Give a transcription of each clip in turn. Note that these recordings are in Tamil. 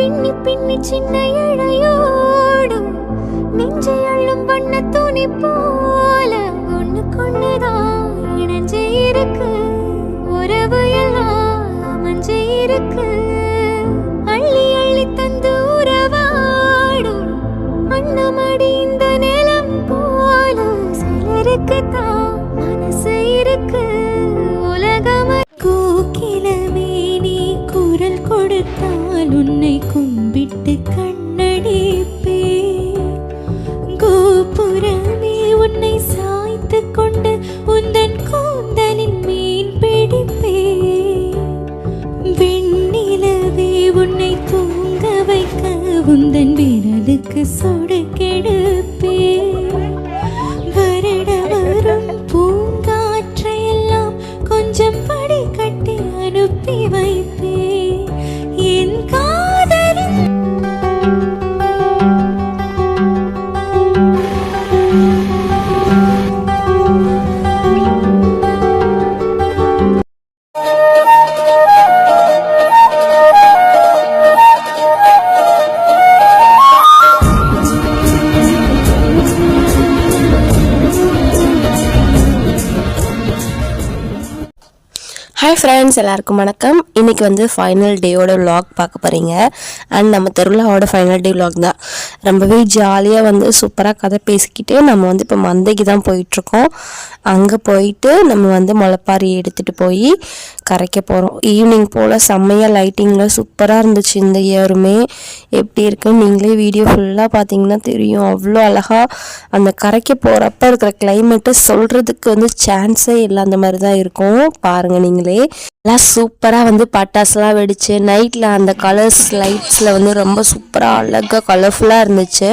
பின்னி பின்னி சின்ன இழையோடும் நெஞ்சை அள்ளும் வண்ண துணி போல ஒண்ணு கொண்டுதான் இணைஞ்சே இருக்கு. உறவு எல்லாம் அமைஞ்சே இருக்கு. அள்ளி அள்ளி தந்து உறவாடும் அண்ணமடி இந்த நிலம் போல சிலருக்கு தான் மனசு இருக்கு. உலகம் கூக்கிலமே நீ குரல் கொடுத்தால் உன்னை கும்பிட்டு கண்ணடிப்பே. கோபுரமே உன்னை சாய்த்து கொண்டு உந்தன் கூந்தலின் மீன் பிடிப்பே. வெண்ணிலவே உன்னை தூங்க வைக்க உந்தன் விரலுக்கு சொடுக்கெடுப்பே. வருட வரும் பூங்காற்றையெல்லாம் கொஞ்சம் படி கட்டி அனுப்பி வைப்பே. என் காதலின் ஹாய் ஃப்ரெண்ட்ஸ், எல்லாருக்கும் வணக்கம். இன்றைக்கி வந்து ஃபைனல் டேயோட விலாக் பார்க்க போகிறீங்க. அண்ட் நம்ம திருவிழாவோட ஃபைனல் டே விலாக் தான். ரொம்பவே ஜாலியாக வந்து சூப்பராக கதை பேசிக்கிட்டு நம்ம வந்து இப்போ மந்தைக்கு தான் போயிட்டுருக்கோம். அங்கே போயிட்டு நம்ம வந்து முளைப்பாரி எடுத்துகிட்டு போய் கரைக்க போகிறோம். ஈவினிங் போல் செம்மையாக லைட்டிங்கில் சூப்பராக இருந்துச்சு. இந்த இயருமே எப்படி இருக்குன்னு நீங்களே வீடியோ ஃபுல்லாக பார்த்தீங்கன்னா தெரியும். அவ்வளோ அழகாக அந்த கரைக்க போகிறப்ப இருக்கிற கிளைமேட்டை சொல்கிறதுக்கு வந்து சான்ஸே இல்லை. அந்த மாதிரி தான் இருக்கும். பாருங்கள் நீங்களே எல்லாம் சூப்பராக வந்து பட்டாசுலாம் வெடிச்சு நைட்டில் அந்த கலர்ஸ் லைட்ஸில் வந்து ரொம்ப சூப்பராக அழகாக கலர்ஃபுல்லாக இருந்துச்சு.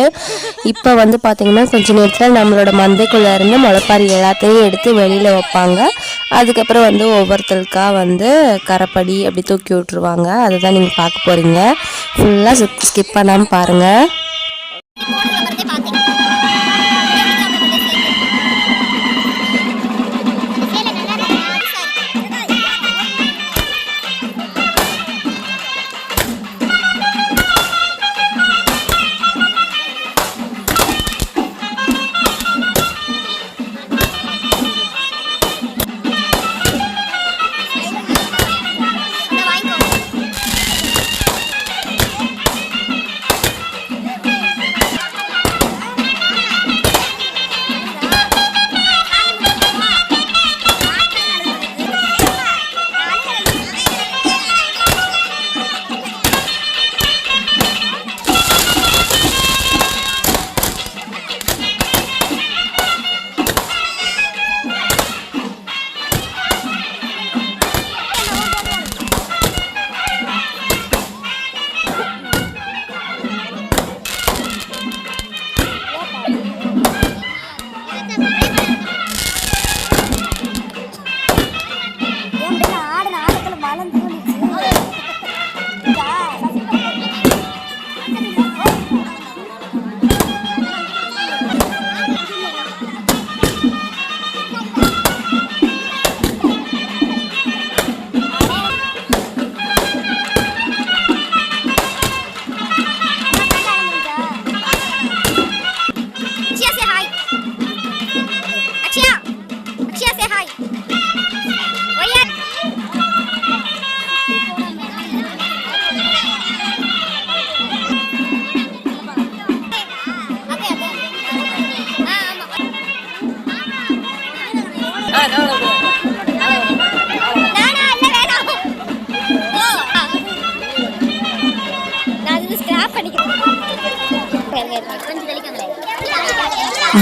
இப்போ வந்து பார்த்திங்கன்னா கொஞ்சம் நேரத்தில் நம்மளோட மந்தைக்குள்ளே இருந்து முளைப்பாரி எல்லாத்தையும் எடுத்து வெளியில் வைப்பாங்க. அதுக்கப்புறம் வந்து ஒவ்வொருத்தருக்காக வந்து கரைப்படி அப்படி தூக்கி விட்ருவாங்க. அதை தான் நீங்கள் பார்க்க போகிறீங்க. ஃபுல்லாக ஸ்கிப் பண்ணாமல் பாருங்கள்.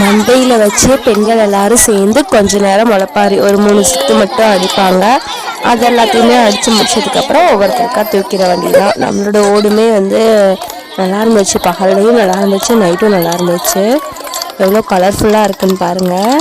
மண்டையில் வச்சு பெண்கள் எல்லாரும் சேர்ந்து கொஞ்ச நேரம் முளைப்பாரி ஒரு 3 சுத்து மட்டும் அடிப்பாங்க. அது எல்லாத்தையுமே அடித்து முடிச்சதுக்கப்புறம் ஒவ்வொருத்தருக்கா தூக்கிட வேண்டியதான். நம்மளோட ஓடுமே வந்து நல்லா இருந்துச்சு. பகல்லையும் நல்லா இருந்துச்சு, நைட்டும் நல்லா இருந்துச்சு. எவ்வளோ கலர்ஃபுல்லாக இருக்குன்னு பாருங்கள்.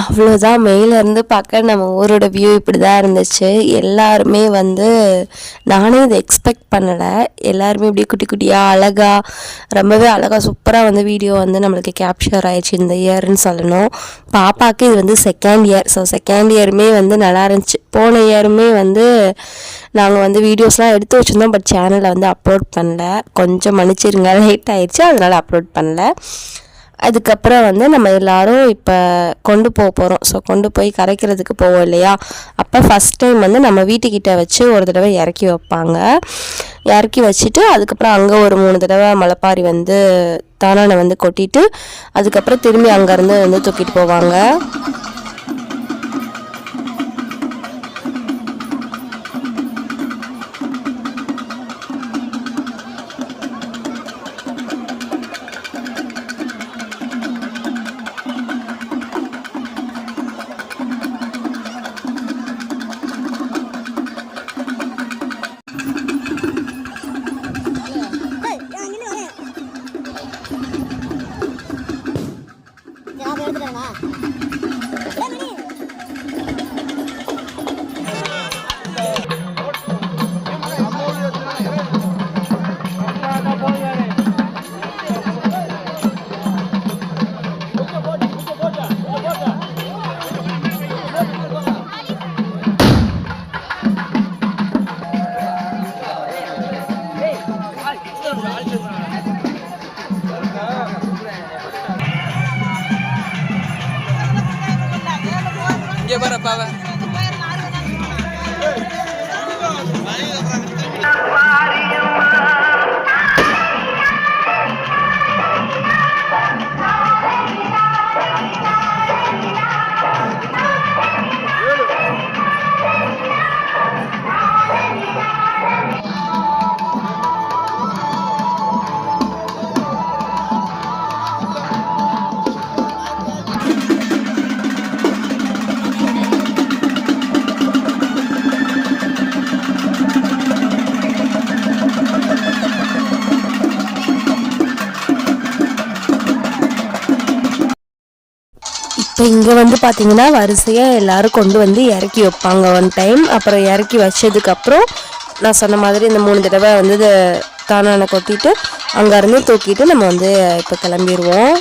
அவ்வளோதான். மேலேருந்து பார்க்க நம்ம ஊரோட வியூ இப்படி தான் இருந்துச்சு. எல்லாருமே வந்து நானே இதை எக்ஸ்பெக்ட் பண்ணலை. எல்லாருமே இப்படி குட்டி குட்டியாக அழகாக ரொம்பவே அழகாக சூப்பராக வந்து வீடியோ வந்து நம்மளுக்கு கேப்சர் ஆயிடுச்சு இந்த இயர்னு சொல்லணும். பாப்பாவுக்கு இது வந்து செகண்ட் இயர். ஸோ செகண்ட் இயருமே வந்து நல்லா இருந்துச்சு. போன இயருமே வந்து நாங்கள் வந்து வீடியோஸ்லாம் எடுத்து வச்சுருந்தோம். பட் சேனலில் வந்து அப்லோட் பண்ணல. கொஞ்சம் மன்னிச்சிருங்க, லேட் ஆயிடுச்சு, அதனால் அப்லோட் பண்ணல. அதுக்கப்புறம் வந்து நம்ம எல்லோரும் இப்போ கொண்டு போகிறோம். ஸோ கொண்டு போய் கரைக்கிறதுக்கு போவோம் இல்லையா. அப்போ ஃபஸ்ட் டைம் வந்து நம்ம வீட்டுக்கிட்ட வச்சு ஒரு தடவை இறக்கி வைப்பாங்க. இறக்கி வச்சுட்டு அதுக்கப்புறம் அங்கே ஒரு 3 தடவை முளைப்பாரி வந்து தானானை வந்து கொட்டிட்டு அதுக்கப்புறம் திரும்பி அங்கேருந்து வந்து தூக்கிட்டு போவாங்க. இங்கே பாருப்பாவ இப்போ இங்கே வந்து பார்த்திங்கன்னா வரிசையாக எல்லோரும் கொண்டு வந்து இறக்கி வைப்பாங்க ஒன் டைம். அப்புறம் இறக்கி வச்சதுக்கப்புறம் நான் சொன்ன மாதிரி இந்த 3 தடவை வந்து தானானை கொட்டிட்டு அங்கேருந்து தூக்கிட்டு நம்ம வந்து இப்போ கிளம்பிடுவோம்.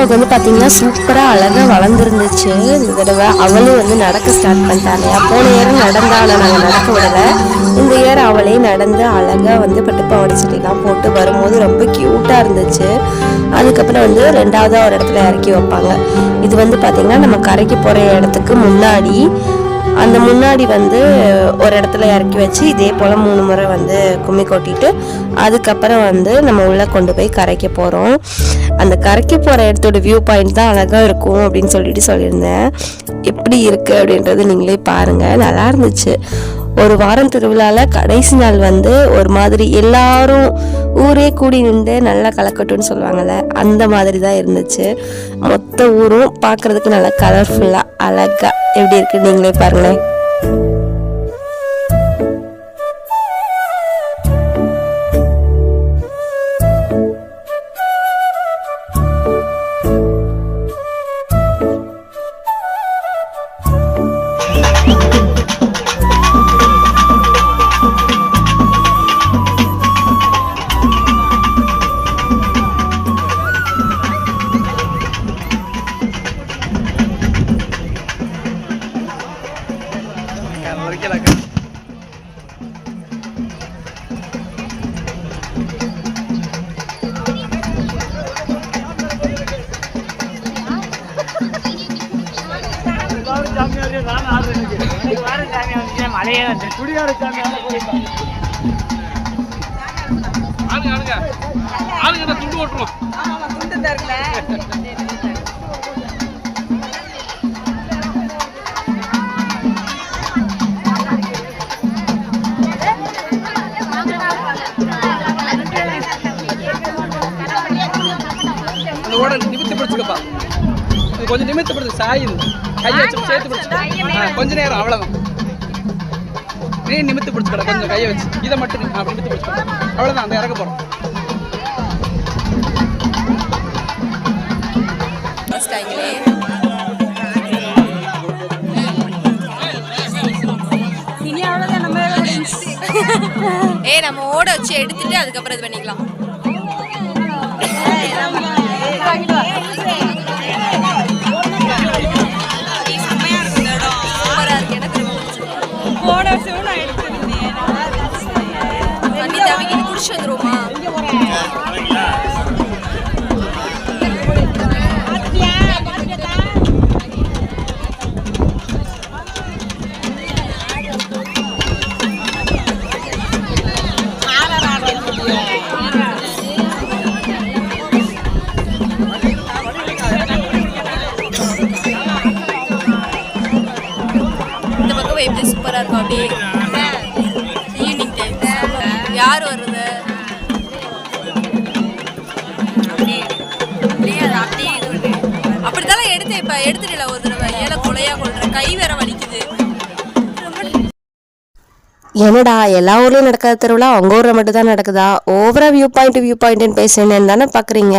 திருவிழாவுக்கு வந்து பார்த்தீங்கன்னா சூப்பராக அழகாக வளர்ந்துருந்துச்சு. இந்த தடவை அவளும் வந்து நடக்க ஸ்டார்ட் பண்ணிட்டாலையா. போன இயர் நடந்தால நாங்கள் நடக்க விடலை. இந்த இயர் அவளே நடந்து அழகாக வந்து பட்டுப்பாவாடை சட்டைலாம் போட்டு வரும்போது ரொம்ப க்யூட்டாக இருந்துச்சு. அதுக்கப்புறம் வந்து ரெண்டாவதாக ஒரு இடத்துல இறக்கி வைப்பாங்க. இது வந்து பார்த்திங்கன்னா நம்ம கரைக்கு போகிற இடத்துக்கு முன்னாடி அந்த முன்னாடி வந்து ஒரு இடத்துல இறக்கி வச்சு இதே போல் 3 முறை வந்து கும்மி கொட்டிட்டு அதுக்கப்புறம் வந்து நம்ம உள்ளே கொண்டு போய் கரைக்க போகிறோம். அந்த கரைக்க போகிற இடத்தோட வியூ பாயிண்ட் தான் அழகாக இருக்கும் அப்படின்னு சொல்லியிருந்தேன். எப்படி இருக்குது அப்படின்றது நீங்களே பாருங்கள். நல்லா இருந்துச்சு. ஒரு வாரம் திருவிழாவில் கடைசி நாள் வந்து ஒரு மாதிரி எல்லாரும் ஊரே கூடி நின்று நல்லா கலக்கட்டும்னு சொல்லுவாங்கள்ல, அந்த மாதிரி தான் இருந்துச்சு. மொத்த ஊரும் பார்க்குறதுக்கு நல்லா கலர்ஃபுல்லாக அழகாக எப்படி இருக்குன்னு நீங்களே பாருங்களேன். நிமித்தி பிடிச்சுக்கப்பா, கொஞ்சம் நிமித்தி பிடிச்சு சாயுது கையை வச்சு சேர்த்து பிடிச்சு கொஞ்ச நேரம் அவ்வளவுதான். நீ நிமித்தி பிடிச்சுக்கடா கொஞ்சம் கையை வச்சு இதை மட்டும் நிமித்தி பிடிச்சுக்கடா அவ்வளவுதான். அந்த இறக்க போறோம். நம்ம ஓட வச்சு எடுத்துட்டு அதுக்கப்புறம் இது பண்ணிக்கலாம். குடிச்சு வந்துருவோமா? இந்த பக்கம் எப்படி சூப்பரா இருக்கும். அப்படியே ஈவினிங் டைம் யார் வருது? அப்படித்தானே எடுத்தேன். இப்ப எடுத்துடல ஒரு தடவை ஏழை கொலையா கொள்ற கை வேற வலிக்குது. என்னடா எல்லா ஊர்லேயும் நடக்காத திருவிழா உங்கள் ஊரில் மட்டும் தான் நடக்குதா? ஓவராக வியூ பாயிண்ட்டுன்னு பேசுனேன்னு தானே பார்க்குறீங்க.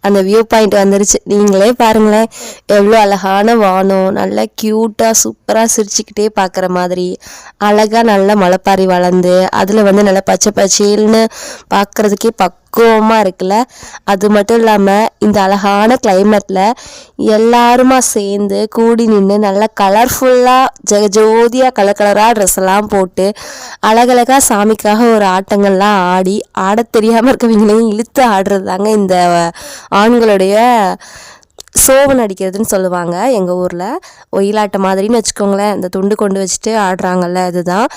அந்த வியூ பாயிண்ட் வந்துருச்சு. நீங்களே பாருங்களேன், எவ்வளோ அழகான வானம், நல்லா க்யூட்டாக சூப்பராக சிரிச்சுக்கிட்டே பார்க்குற மாதிரி அழகாக நல்லா மலைப்பாரி வளர்ந்து அதில் வந்து நல்லா பச்சை பச்சேல்னு பார்க்குறதுக்கே பக்குவமாக இருக்குல்ல. அது மட்டும் இல்லாமல் இந்த அழகான கிளைமேட்டில் எல்லாருமா சேர்ந்து கூடி நின்று நல்லா கலர்ஃபுல்லாக ஜோதியாக கலராக ட்ரெஸ் எல்லாம் போட்டு அழகழகாக சாமிக்காக ஒரு ஆட்டங்கள்லாம் ஆடி ஆட தெரியாமல் இருக்கவங்களையும் இழுத்து ஆடுறது தாங்க இந்த ஆண்களுடைய சோவன் அடிக்கிறதுன்னு சொல்லுவாங்க. எங்கள் ஊரில் ஒயிலாட்டம் மாதிரின்னு வச்சுக்கோங்களேன். இந்த துண்டு கொண்டு வச்சுட்டு ஆடுறாங்கல்ல, இதுதான்.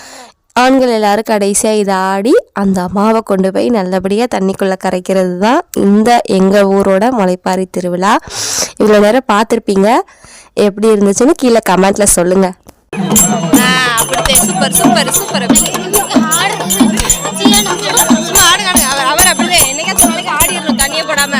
ஆண்கள் எல்லாரும் கடைசியாக இதை ஆடி அந்த அம்மாவை கொண்டு போய் நல்லபடியாக தண்ணிக்குள்ளே கரைக்கிறது தான் இந்த எங்கள் ஊரோட முளைப்பாரி திருவிழா. இவ்வளோ நேரம் பார்த்துருப்பீங்க. எப்படி இருந்துச்சுன்னு கீழே கமெண்ட்டில் சொல்லுங்கள். Super super super. அவர் அப்படிதான் என்னைக்காச்சும் நாளைக்கு ஆடிடணும் தண்ணியே போடாம.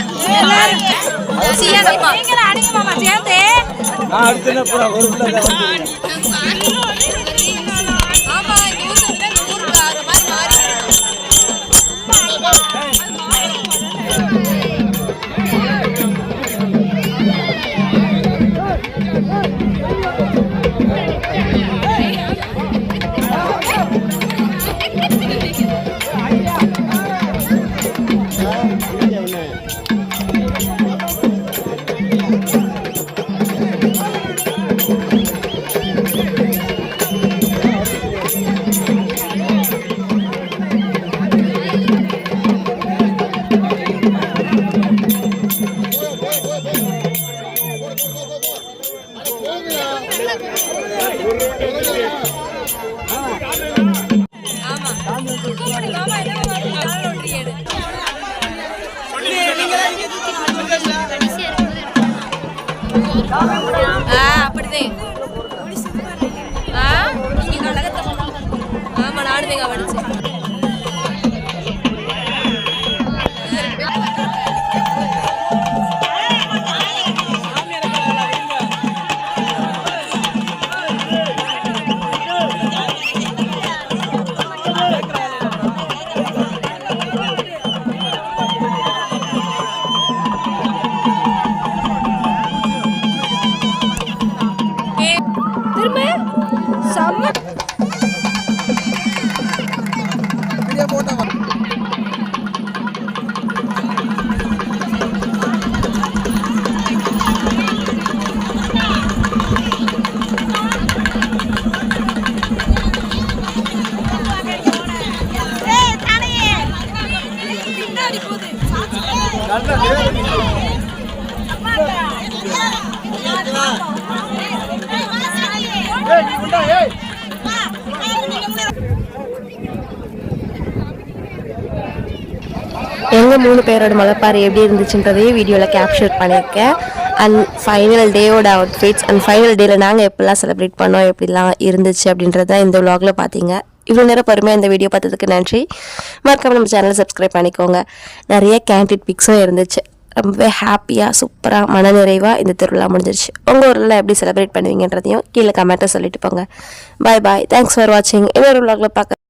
அப்படிதான் நீங்க கழகத்தை ஆமா நானும் படிச்சேன். எங்கள் 3 பேரோட முளைப்பாறை எப்படி இருந்துச்சுன்றதையும் வீடியோவில் கேப்சர் பண்ணியிருக்கேன். அண்ட் ஃபைனல் டேயோட அவுட்ஃபிட்ஸ் அண்ட் ஃபைனல் டேயில் நாங்கள் எப்படிலாம் செலிப்ரேட் பண்ணோம் எப்படிலாம் இருந்துச்சு அப்படின்றத இந்த vlogல பார்த்தீங்க. இவ்வளோ நேரம் பொறுமையாக இந்த வீடியோ பார்த்ததுக்கு நன்றி. மறக்காம நம்ம சேனலை சப்ஸ்கிரைப் பண்ணிக்கோங்க. நிறைய கேண்டிட் பிக்ஸும் இருந்துச்சு. ரொம்பவே ஹாப்பியாக சூப்பராக மனநிறைவாக இந்த திருவிழா முடிஞ்சிருச்சு. உங்கள் ஊரில் எப்படி செலிப்ரேட் பண்ணுவீங்கன்றதையும் கீழே கமெண்ட்டை சொல்லிட்டு போங்க. பாய் பாய். தேங்க்ஸ் ஃபார் வாட்சிங். இன்னொரு vlogல பார்க்க